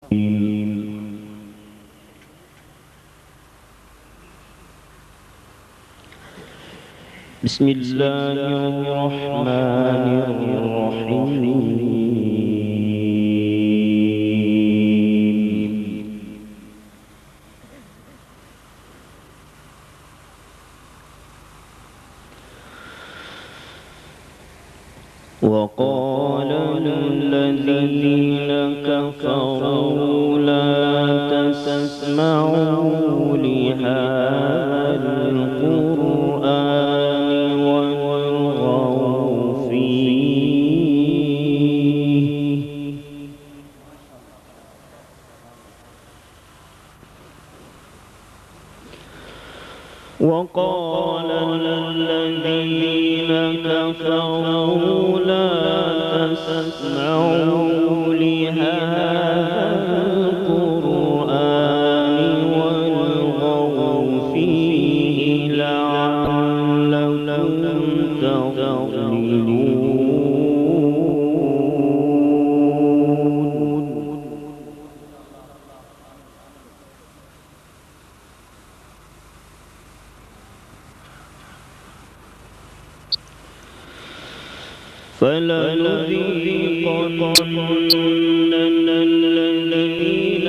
بسم الله الرحمن الرحيم. وقال الذين كفروا لا تسمعوا لهذا القرآن والغوا فيه وقال الذين كفروا لا تسمعوا لهذا القرآن والغوا فيه لعلكم تغلبون. فلنذيقن الذين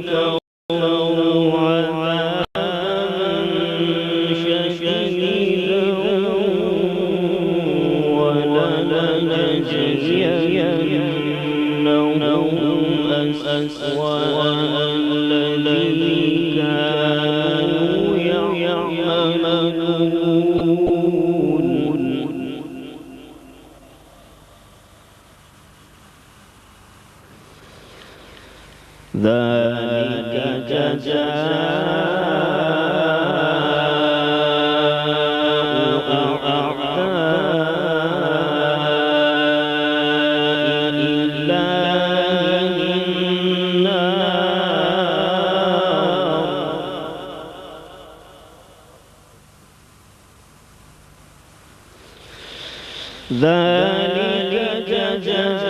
كفروا عذابا شديدا ولنجزينهم أسوأ الذي كانوا يعملون. ذلك جزاء أعداء الله النار. ذلك جزاء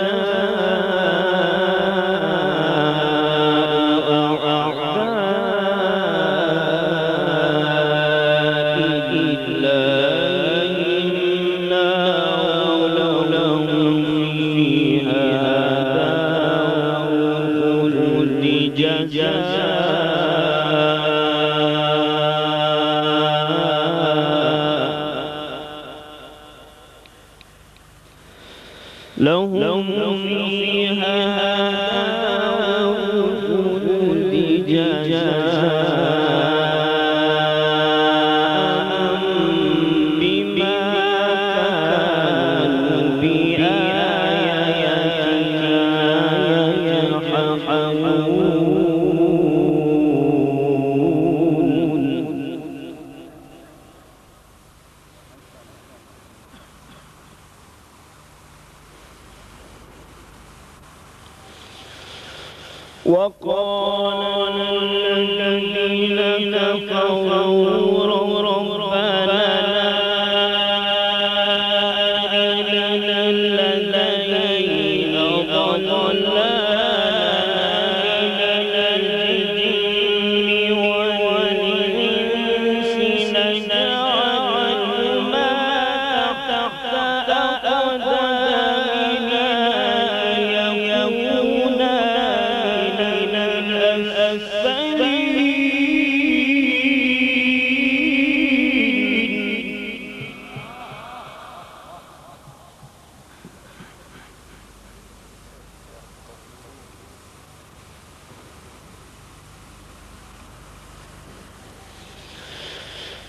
لهم فيها دار الخلد جزاء بما كانوا بآياتنا يجحدون. وقال الذين كفروا ربنا أرنا الذين أضلنا من الجن والإنس نجعلهما تحت أقدامنا يكونا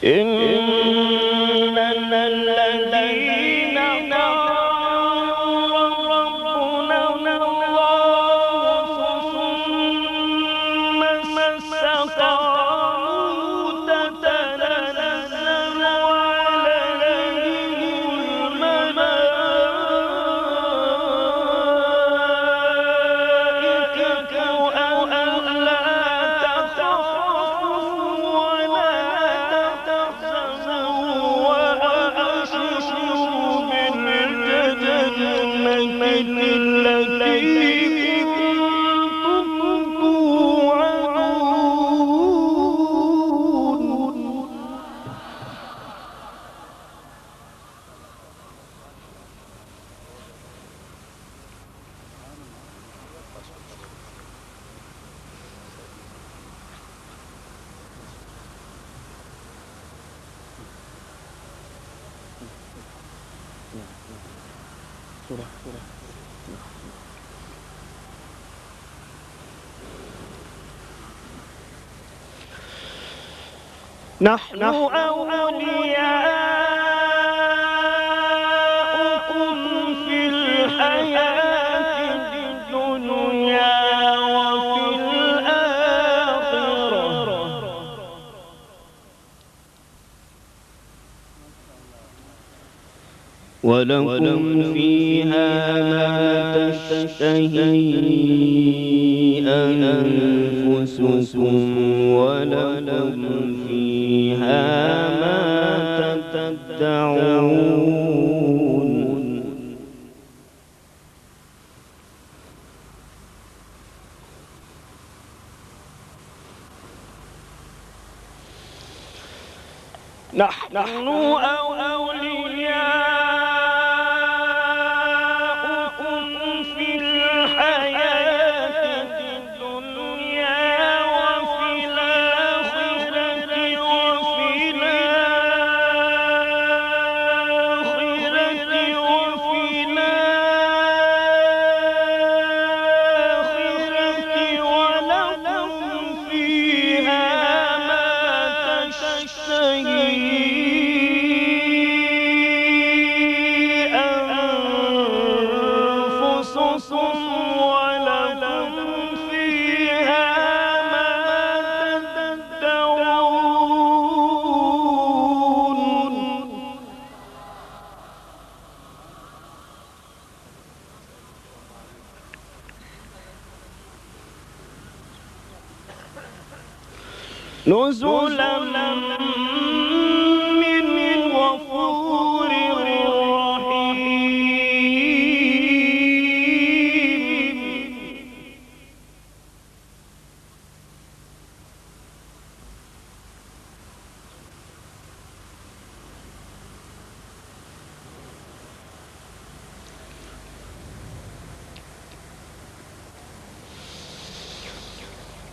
إن الذين قالوا ربنا الله ثم استقاموا تتنزل عليهم الملائكة ألا تخافوا ولا تحزنوا نحن أولياؤكم في الحياة الدنيا وفي الآخرة ولكم فيها ما تشتهي أنفسكم ولكم فيها ما تدعون نحن أولياؤكم في الحياة الدنيا وفي الآخرة ولكم فيها ما تشتهي أنفسكم ولكم فيها ما تدعون نزلا من غفور رحيم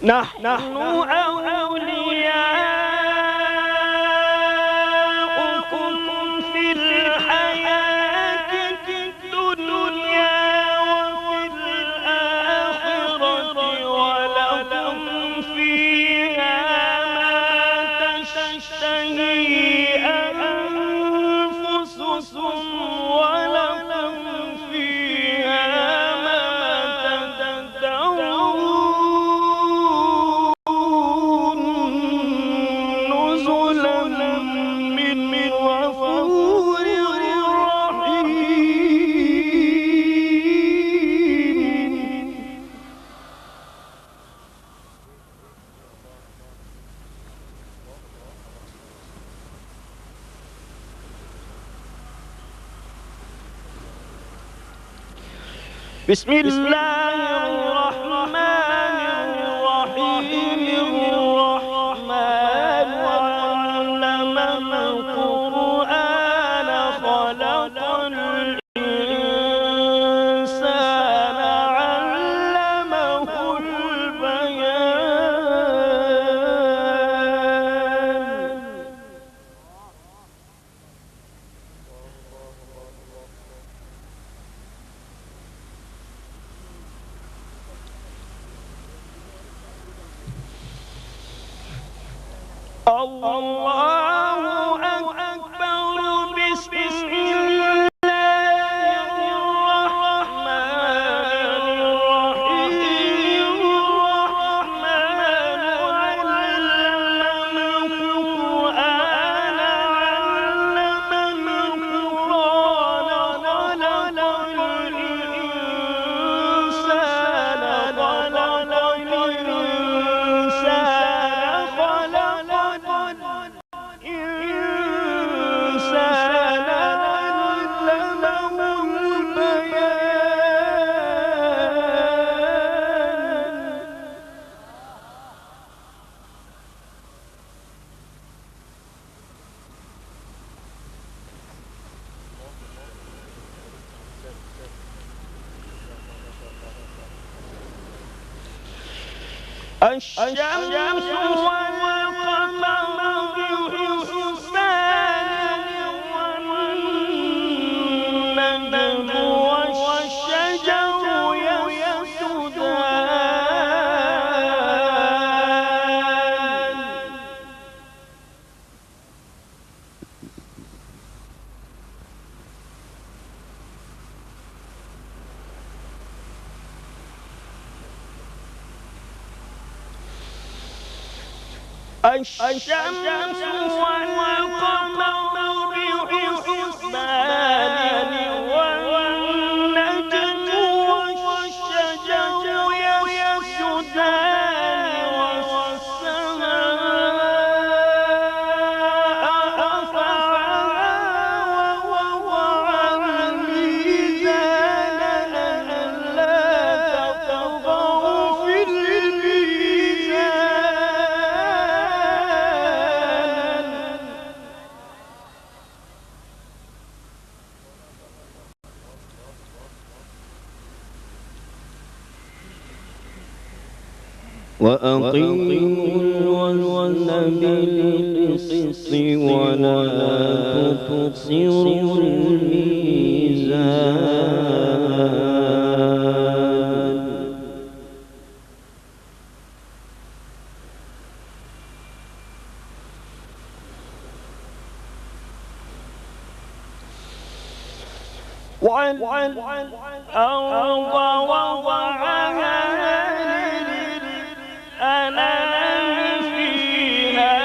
نحن أولياؤكم في الحياة الدنيا وفي الآخرة ولكم فيها ما تشتهي أنفسكم ولكم فيها ما تدعون نزلا من غفور رحيم بسم الله الرحمن الرحيم الرحمن علم القرآن خلق الإنسان علمه البيان الله أكبر بسم الله الرحمن الرحيم الرحمن علم القرآن خلق الإنسان الشمس والقمر بحسبان والنجم والشجر الشمس والقمر بحسبان والنجم والشجر يسجدان والسماء رفعها ووضع الميزان ألا تطغوا في الميزان وأقيموا الوزن بالقسط ولا تخسروا الميزان والأرض وضعها للأنام فيها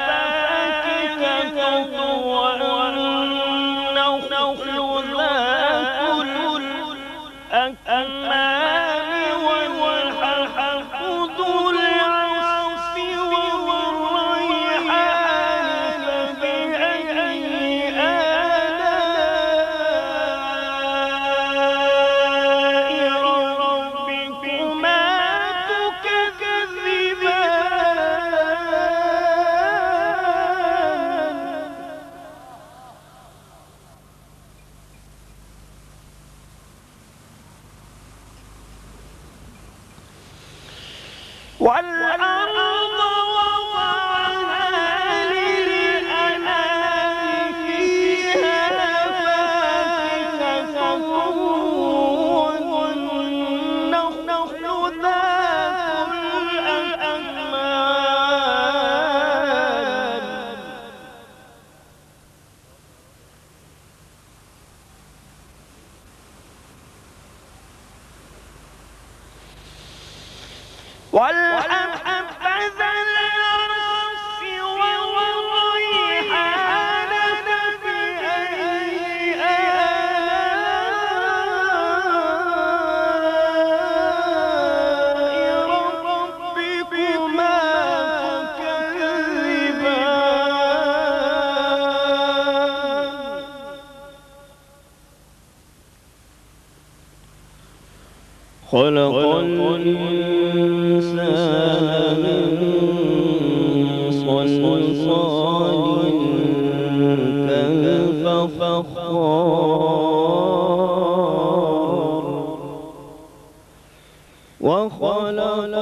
فاكهة والنخل ذات الأكمام والحب ذو العصف والريحان فبأي آلاء ربكما تكذبان والأرض وضعها للأنام فيها فاكهة والنخل ذات الأكمام والحب ذا العصف والريحان فبأي آلاء ربكما تكذبان خلق الإنسان من صلصال كالفخار وخلق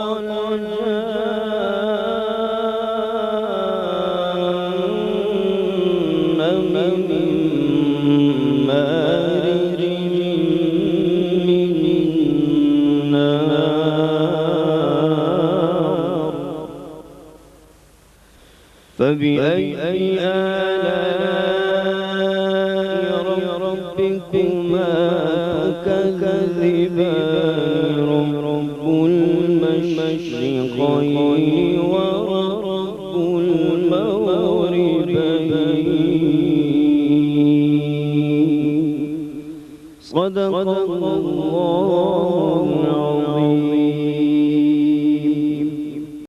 الجن من مارج من نار فبأي آلاء ربكما تكذبان رب المشرقين ورب المغربين صدق